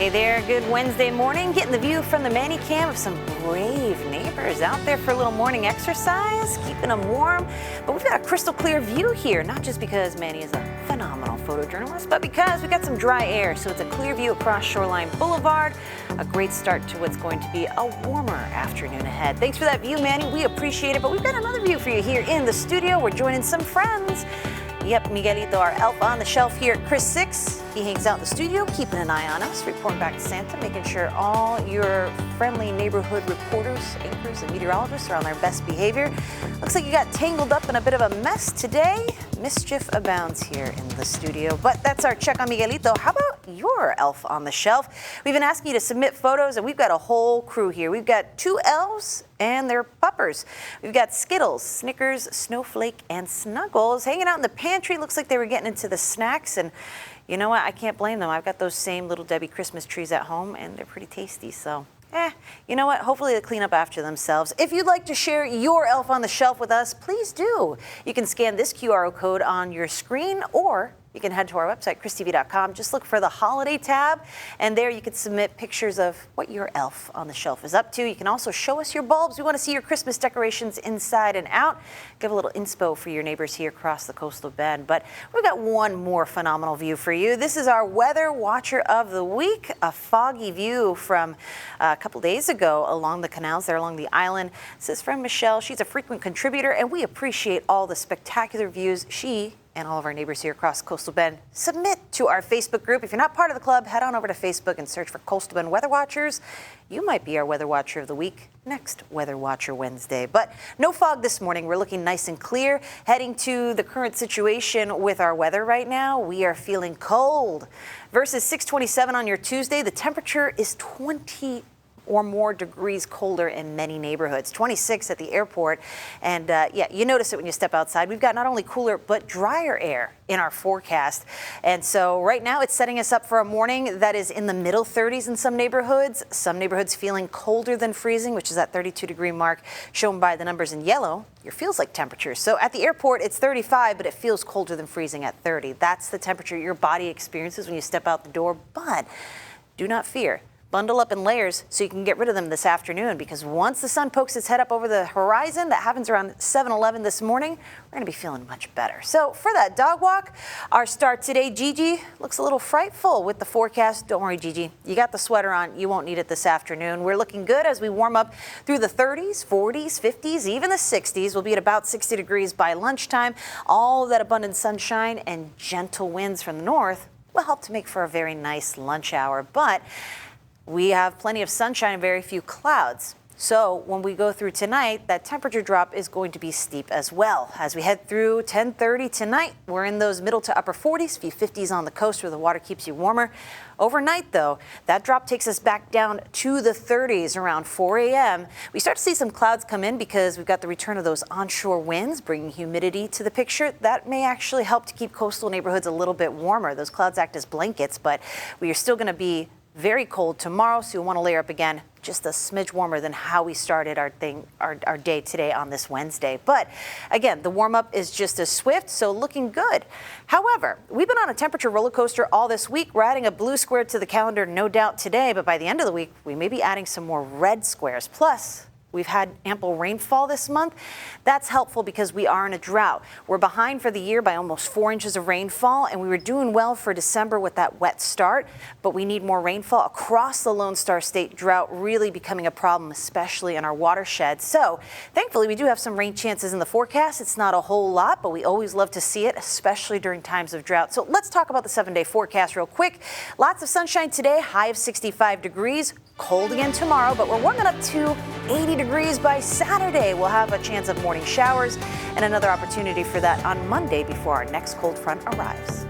Hey there, good Wednesday morning. Getting the view from the Manny Cam of some brave neighbors out there for a little morning exercise, keeping them warm. But we've got a crystal clear view here, not just because Manny is a phenomenal photojournalist, but because we've got some dry air. So it's a clear view across Shoreline Boulevard. A great start to what's going to be a warmer afternoon ahead. Thanks for that view, Manny. We appreciate it. But we've got another view for you here in the studio. We're joining some friends. Yep, Miguelito, our elf on the shelf here at Chris 6. He hangs out in the studio, keeping an eye on us, reporting back to Santa, making sure all your friendly neighborhood reporters, anchors, and meteorologists are on their best behavior. Looks like you got tangled up in a bit of a mess today. Mischief abounds here in the studio. But that's our check on Miguelito. How about your elf on the shelf? We've been asking you to submit photos, and we've got a whole crew here. We've got 2 elves and their puppers. We've got Skittles, Snickers, Snowflake, and Snuggles hanging out in the pantry. Looks like they were getting into the snacks, and you know what? I can't blame them. I've got those same Little Debbie Christmas trees at home, and they're pretty tasty, so you know what? Hopefully they clean up after themselves. If you'd like to share your elf on the shelf with us, please do. You can scan this QR code on your screen, or you can head to our website, christv.com. Just look for the holiday tab, and there you can submit pictures of what your elf on the shelf is up to. You can also show us your bulbs. We want to see your Christmas decorations inside and out. Give a little inspo for your neighbors here across the coastal bend. But we've got one more phenomenal view for you. This is our weather watcher of the week, a foggy view from a couple days ago along the canals there along the island. This is from Michelle. She's a frequent contributor, and we appreciate all the spectacular views she and all of our neighbors here across Coastal Bend submit to our Facebook group. If you're not part of the club, head on over to Facebook and search for Coastal Bend Weather Watchers. You might be our Weather Watcher of the week next Weather Watcher Wednesday. But no fog this morning. We're looking nice and clear. Heading to the current situation with our weather right now, we are feeling cold. Versus 627 on your Tuesday, the temperature is 20 or more degrees colder in many neighborhoods, 26 at the airport. And yeah, you notice it when you step outside. We've got not only cooler, but drier air in our forecast. And so right now it's setting us up for a morning that is in the middle 30s in some neighborhoods feeling colder than freezing, which is that 32-degree mark shown by the numbers in yellow. Your feels like temperatures. So at the airport, it's 35, but it feels colder than freezing at 30. That's the temperature your body experiences when you step out the door. But do not fear. Bundle up in layers so you can get rid of them this afternoon, because once the sun pokes its head up over the horizon, that happens around 7-11 this morning, we're going to be feeling much better. So for that dog walk, our start today, Gigi looks a little frightful with the forecast. Don't worry, Gigi. You got the sweater on. You won't need it this afternoon. We're looking good as we warm up through the 30s, 40s, 50s, even the 60s. We'll be at about 60 degrees by lunchtime. All of that abundant sunshine and gentle winds from the north will help to make for a very nice lunch hour. But we have plenty of sunshine and very few clouds. So when we go through tonight, that temperature drop is going to be steep as well. As we head through 10:30 tonight, we're in those middle to upper 40s, few 50s on the coast where the water keeps you warmer. Overnight, though, that drop takes us back down to the 30s around 4 a.m. We start to see some clouds come in because we've got the return of those onshore winds, bringing humidity to the picture. That may actually help to keep coastal neighborhoods a little bit warmer. Those clouds act as blankets, but we are still going to be very cold tomorrow, so you'll want to layer up again, just a smidge warmer than how we started our day today on this Wednesday. But again, the warm up is just as swift, so looking good. However, we've been on a temperature roller coaster all this week. We're adding a blue square to the calendar, no doubt today, but by the end of the week, we may be adding some more red squares. Plus, we've had ample rainfall this month. That's helpful because we are in a drought. We're behind for the year by almost 4 inches of rainfall, and we were doing well for December with that wet start, but we need more rainfall across the Lone Star State. Drought really becoming a problem, especially in our watershed. So thankfully, we do have some rain chances in the forecast. It's not a whole lot, but we always love to see it, especially during times of drought. So let's talk about the 7-day forecast real quick. Lots of sunshine today, high of 65 degrees. Cold again tomorrow, but we're warming up to 80 degrees by Saturday. We'll have a chance of morning showers and another opportunity for that on Monday before our next cold front arrives.